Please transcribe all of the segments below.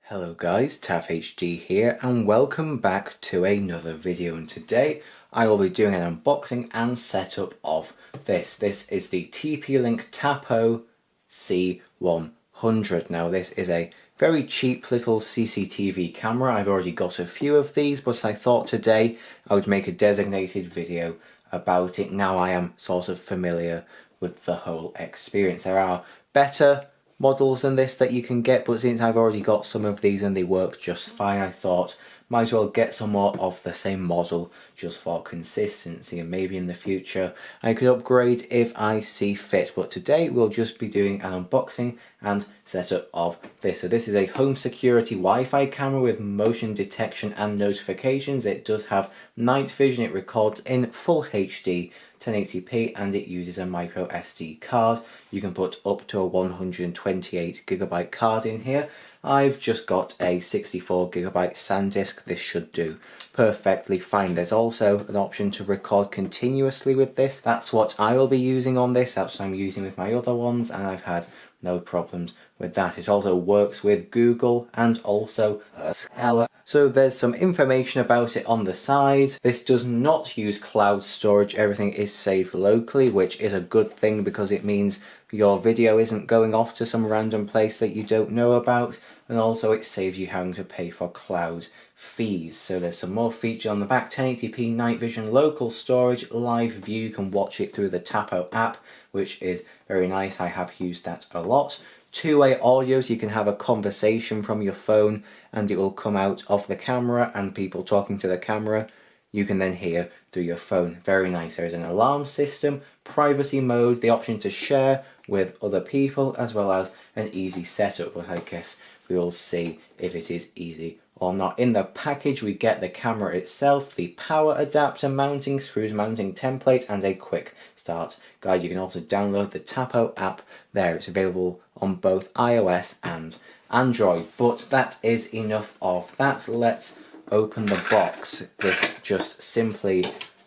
Hello guys, TAFHD here and welcome back to another video, and today I will be doing an unboxing and setup of this. This is the TP-Link Tapo C100. Now this is a very cheap little CCTV camera. I've already got a few of these, but I thought today I would make a designated video about it. Now I am sort of familiar with the whole experience. There are better models than this that you can get, but since I've already got some of these and they work just fine, I thought might as well get some more of the same model just for consistency, and maybe in the future I could upgrade if I see fit. But today we'll just be doing an unboxing and setup of this. So this is a home security Wi-Fi camera with motion detection and notifications. It does have night vision, it records in full HD 1080p, and it uses a micro SD card. You can put up to a 128GB card in here. I've just got a 64GB SanDisk. This should do perfectly fine. There's also an option to record continuously with this. That's what I will be using on this. That's what I'm using with my other ones, and I've had no problems with that. It also works with Google and also Skype. So there's some information about it on the side. This does not use cloud storage. Everything is saved locally, which is a good thing because it means your video isn't going off to some random place that you don't know about, and also it saves you having to pay for cloud fees. So there's some more features on the back: 1080p night vision, local storage, live view. You can watch it through the Tapo app, which is very nice. I have used that a lot. Two-way audio, so you can have a conversation from your phone and it will come out of the camera, and people talking to the camera you can then hear through your phone. Very nice. There is an alarm system, privacy mode, the option to share with other people, as well as an easy setup, but I guess we will see if it is easy or not. In the package we get the camera itself, the power adapter, mounting screws, mounting template, and a quick start guide. You can also download the Tapo app there. It's available on both iOS and Android. But that is enough of that. Let's open the box. This just simply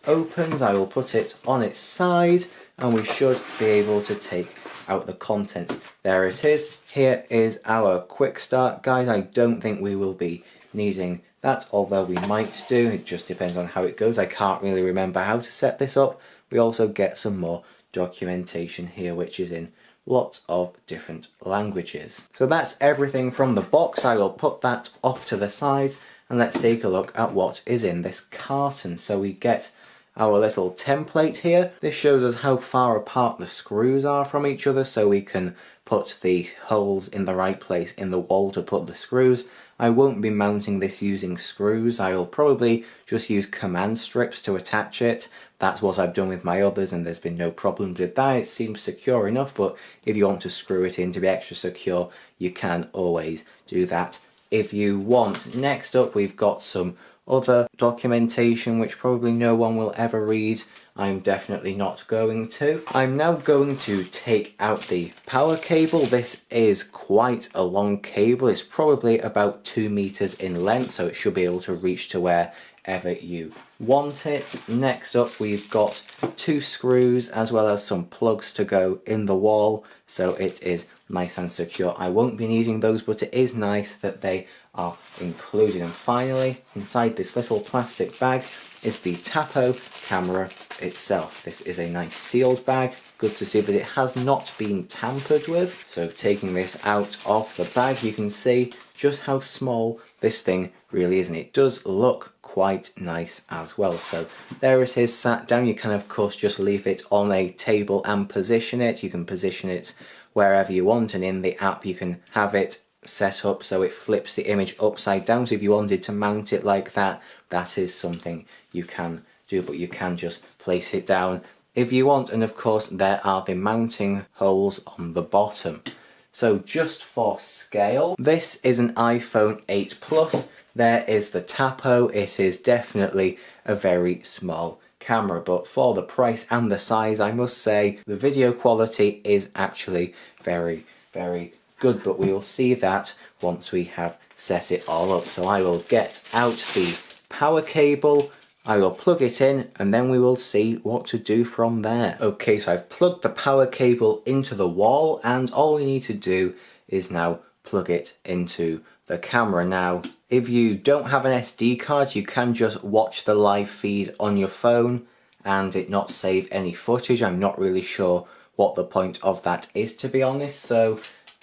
opens. I will put it on its side and we should be able to take out the contents. There it is. Here is our quick start guide. I don't think we will be needing that, although we might do. It just depends on how it goes. I can't really remember how to set this up. We also get some more documentation here, which is in lots of different languages. So that's everything from the box. I will put that off to the side and let's take a look at what is in this carton. So we get our little template here. This shows us how far apart the screws are from each other, so we can put the holes in the right place in the wall to put the screws. I won't be mounting this using screws. I will probably just use command strips to attach it. That's what I've done with my others and there's been no problems with that. It seems secure enough, but if you want to screw it in to be extra secure, you can always do that if you want. Next up we've got some other documentation which probably no one will ever read. I'm definitely not going to. I'm now going to take out the power cable. This is quite a long cable. It's probably about 2 meters in length, so it should be able to reach to wherever you want it. Next up we've got 2 screws as well as some plugs to go in the wall, so it is nice and secure. I won't be needing those, but it is nice that they are included. And finally, inside this little plastic bag is the Tapo camera itself. This is a nice sealed bag. Good to see that it has not been tampered with. So taking this out of the bag, you can see just how small this thing really is, and it does look quite nice as well. So there it is sat down. You can of course just leave it on a table and position it. You can position it wherever you want, and in the app you can have it set up so it flips the image upside down. So if you wanted to mount it like that, that is something you can do, but you can just place it down if you want. And of course there are the mounting holes on the bottom. So just for scale, this is an iPhone 8 Plus. There is the Tapo. It is definitely a very small camera, but for the price and the size, I must say the video quality is actually very, very good, but we will see that once we have set it all up. So I will get out the power cable, I will plug it in, and then we will see what to do from there. Okay, so I've plugged the power cable into the wall, and all we need to do is now plug it into the camera. Now, if you don't have an SD card, you can just watch the live feed on your phone and it not save any footage. I'm not really sure what the point of that is, to be honest. So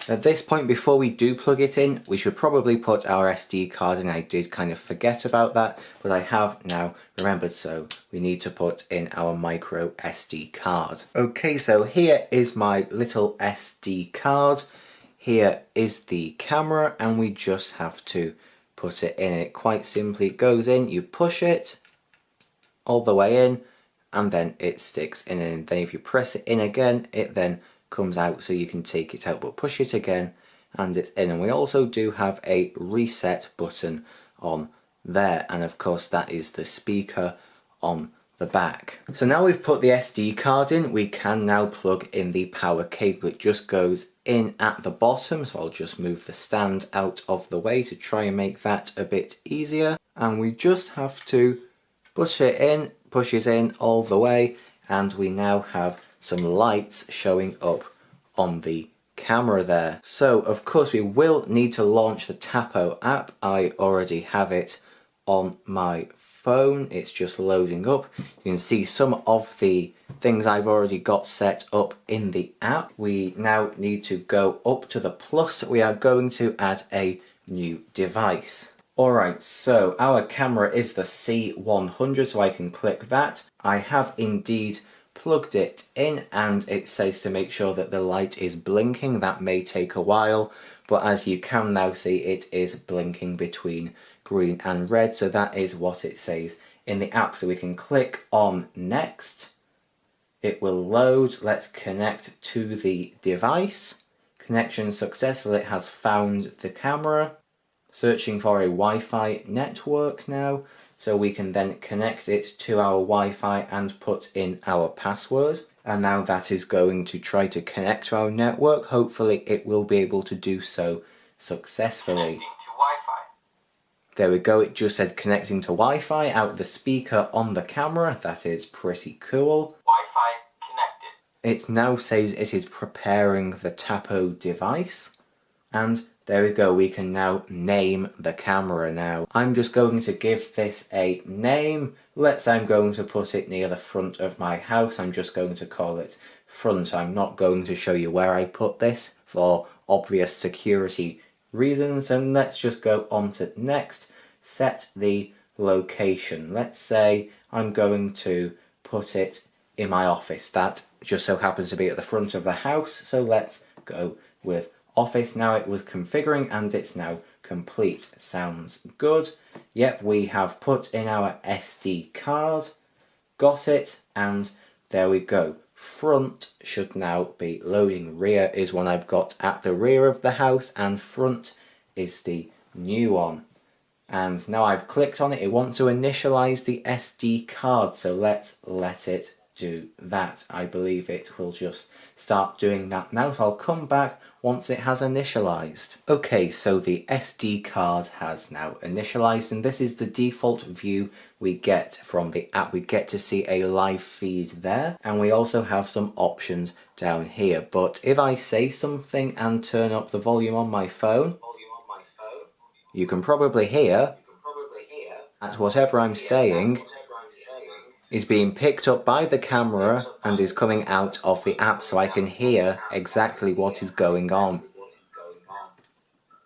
at this point, before we do plug it in, we should probably put our SD card in. I did kind of forget about that, but I have now remembered, so we need to put in our micro SD card. Okay, so here is my little SD card. Here is the camera, and we just have to put it in. It quite simply goes in, you push it all the way in, and then it sticks in, and then if you press it in again, it then comes out so you can take it out, but push it again and it's in. And we also do have a reset button on there, and of course that is the speaker on the back. So now we've put the SD card in, we can now plug in the power cable. It just goes in at the bottom, so I'll just move the stand out of the way to try and make that a bit easier, and we just have to push it in, pushes in all the way, and we now have some lights showing up on the camera there. So of course we will need to launch the Tapo app. I already have it on my phone, it's just loading up. You can see some of the things I've already got set up in the app. We now need to go up to the plus. We are going to add a new device. Alright, so our camera is the C100, so I can click that. I have indeed plugged it in, and it says to make sure that the light is blinking. That may take a while, but as you can now see, it is blinking between green and red, so that is what it says in the app. So we can click on next, it will load. Let's connect to the device. Connection successful, it has found the camera. Searching for a Wi-Fi network now, so we can then connect it to our Wi-Fi and put in our password. And now that is going to try to connect to our network. Hopefully it will be able to do so successfully. There we go, it just said connecting to Wi-Fi out the speaker on the camera. That is pretty cool. Wi-Fi connected. It now says it is preparing the Tapo device, and there we go, we can now name the camera now. I'm just going to give this a name. Let's say I'm going to put it near the front of my house. I'm just going to call it front. I'm not going to show you where I put this for obvious security reasons. And let's just go on to next. Set the location. Let's say I'm going to put it in my office. That just so happens to be at the front of the house. So let's go with office. Now it was configuring and it's now complete. Sounds good. Yep, we have put in our SD card, got it, and there we go. Front should now be loading. Rear is one I've got at the rear of the house, and front is the new one. And now I've clicked on it, it wants to initialize the SD card, so let's let it do that. I believe it will just start doing that now, so I'll come back once it has initialized. Okay, so the SD card has now initialized, and this is the default view we get from the app. We get to see a live feed there, and we also have some options down here. But if I say something and turn up the volume on my phone, you can probably hear that whatever I'm saying is being picked up by the camera and is coming out of the app, so I can hear exactly what is going on.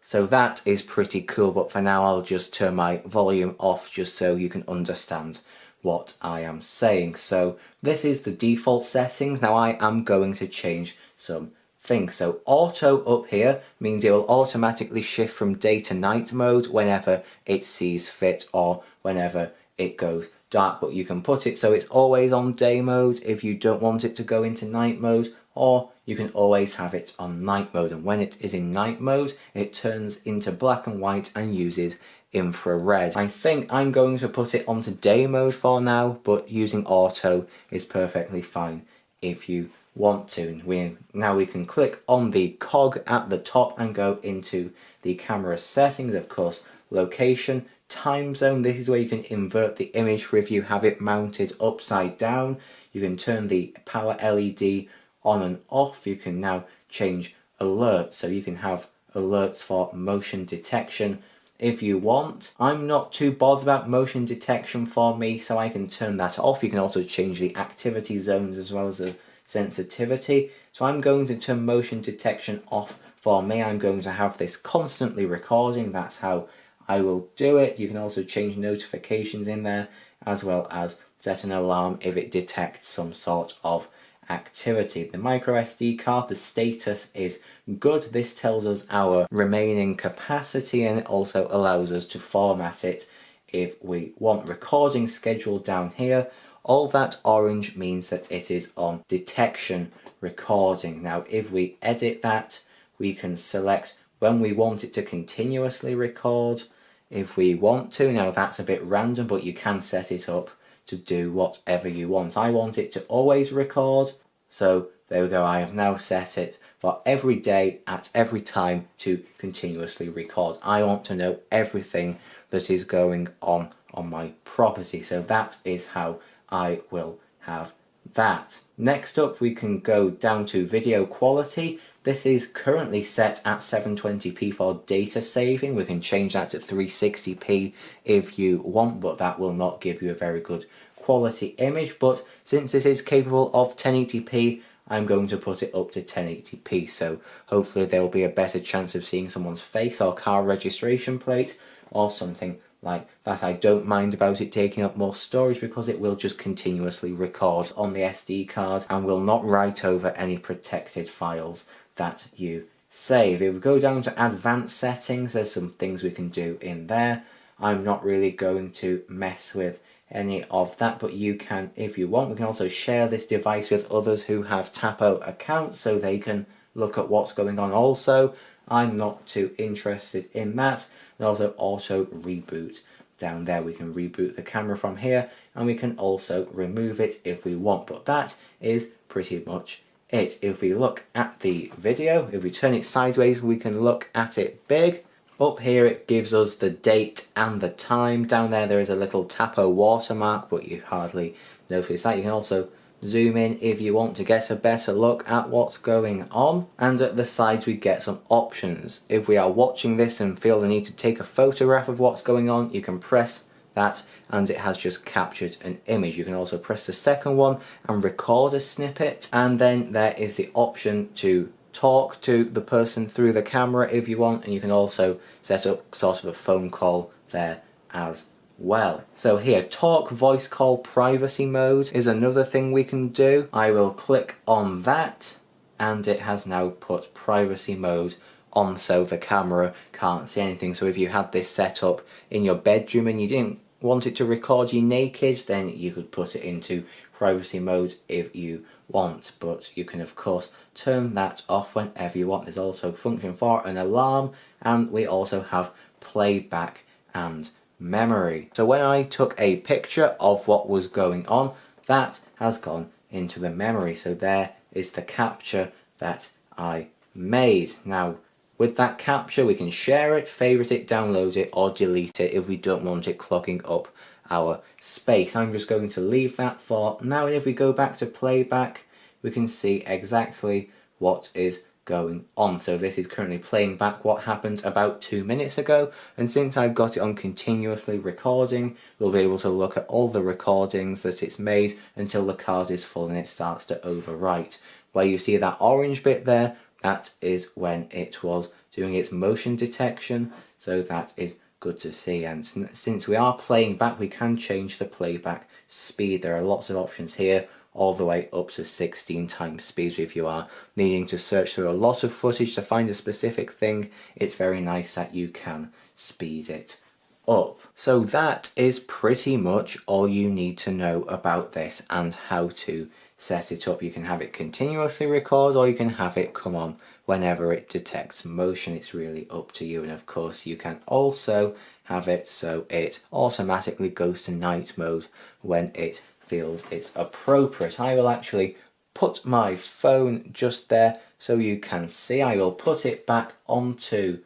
So that is pretty cool, but for now I'll just turn my volume off just so you can understand what I am saying. So this is the default settings. Now I am going to change some things. So auto up here means it will automatically shift from day to night mode whenever it sees fit or whenever it goes dark, but you can put it so it's always on day mode if you don't want it to go into night mode, or you can always have it on night mode, and when it is in night mode it turns into black and white and uses infrared. I think I'm going to put it onto day mode for now, but using auto is perfectly fine if you want to. Now we can click on the cog at the top and go into the camera settings. Of course, location, time zone, this is where you can invert the image for if you have it mounted upside down. You can turn the power LED on and off. You can now change alert, so you can have alerts for motion detection if you want. I'm not too bothered about motion detection for me, so I can turn that off. You can also change the activity zones as well as the sensitivity. So I'm going to turn motion detection off for me. I'm going to have this constantly recording. That's how I will do it. You can also change notifications in there, as well as set an alarm if it detects some sort of activity. The micro SD card, the status is good. This tells us our remaining capacity, and it also allows us to format it if we want. Recording schedule down here, all that orange means that it is on detection recording. Now if we edit that, we can select when we want it to continuously record if we want to. Now that's a bit random, but you can set it up to do whatever you want. I want it to always record, so there we go. I have now set it for every day at every time to continuously record. I want to know everything that is going on my property, so that is how I will have that. Next up, we can go down to video quality. This is currently set at 720p for data saving. We can change that to 360p if you want, but that will not give you a very good quality image. But since this is capable of 1080p, I'm going to put it up to 1080p, so hopefully there will be a better chance of seeing someone's face or car registration plate or something like that. I don't mind about it taking up more storage because it will just continuously record on the SD card and will not write over any protected files that you save. If we go down to advanced settings, there's some things we can do in there. I'm not really going to mess with any of that, but you can if you want. We can also share this device with others who have Tapo accounts so they can look at what's going on also. I'm not too interested in that. And also auto reboot down there. We can reboot the camera from here, and we can also remove it if we want, but that is pretty much it. If we look at the video, if we turn it sideways, we can look at it big. Up here it gives us the date and the time. Down there is a little Tapo watermark, but you hardly notice that. You can also zoom in if you want to get a better look at what's going on. And at the sides we get some options. If we are watching this and feel the need to take a photograph of what's going on, you can press that and it has just captured an image. You can also press the second one and record a snippet, and then there is the option to talk to the person through the camera if you want, and you can also set up sort of a phone call there as well. So here, talk voice call privacy mode is another thing we can do. I will click on that and it has now put privacy mode on, so the camera can't see anything. So if you had this set up in your bedroom and you didn't want it to record you naked, then you could put it into privacy mode if you want, but you can of course turn that off whenever you want. There's also a function for an alarm, and we also have playback and memory. So when I took a picture of what was going on, that has gone into the memory. So there is the capture that I made. Now with that capture we can share it, favorite it, download it, or delete it if we don't want it clogging up our space. I'm just going to leave that for now, and if we go back to playback we can see exactly what is going on. So this is currently playing back what happened about 2 minutes ago, and since I've got it on continuously recording, we'll be able to look at all the recordings that it's made until the card is full and it starts to overwrite. Where you see that orange bit there, that is when it was doing its motion detection, so that is good to see. And since we are playing back, we can change the playback speed. There are lots of options here, all the way up to 16 times speed. If you are needing to search through a lot of footage to find a specific thing, it's very nice that you can speed it up. So that is pretty much all you need to know about this and how to set it up. You can have it continuously record, or you can have it come on whenever it detects motion. It's really up to you. And of course you can also have it so it automatically goes to night mode when it feels it's appropriate. I will actually put my phone just there so you can see. I will put it back onto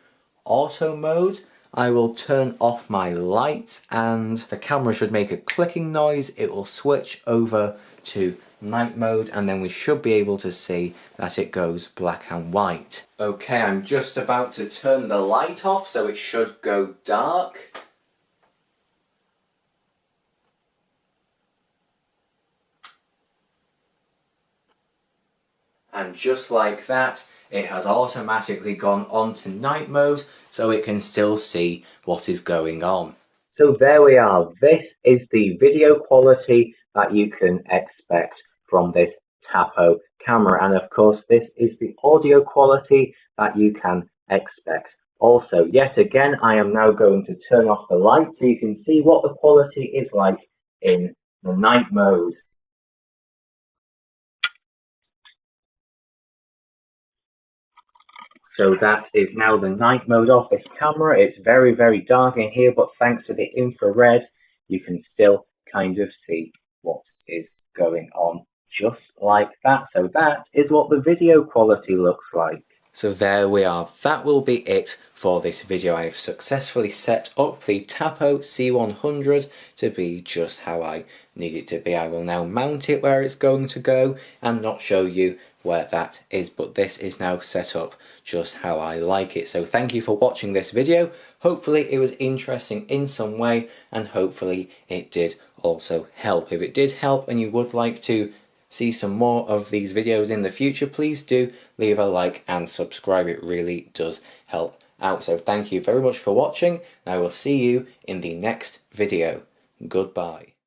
auto mode. I will turn off my lights and the camera should make a clicking noise. It will switch over to night mode, and then we should be able to see that it goes black and white. Okay, I'm just about to turn the light off, so it should go dark. And just like that, it has automatically gone on to night mode, so it can still see what is going on. So there we are. This is the video quality that you can expect from this Tapo camera. And of course, this is the audio quality that you can expect. Also, yet again, I am now going to turn off the light so you can see what the quality is like in the night mode. So that is now the night mode of this camera. It's very, very dark in here, but thanks to the infrared, you can still kind of see what is going on just like that. So that is what the video quality looks like. So there we are. That will be it for this video. I've successfully set up the Tapo C100 to be just how I need it to be. I will now mount it where it's going to go and not show you where that is, but this is now set up just how I like it. So thank you for watching this video. Hopefully it was interesting in some way, and hopefully it did also help. If it did help and you would like to see some more of these videos in the future, please do leave a like and subscribe. It really does help out. So thank you very much for watching, and I will see you in the next video. Goodbye.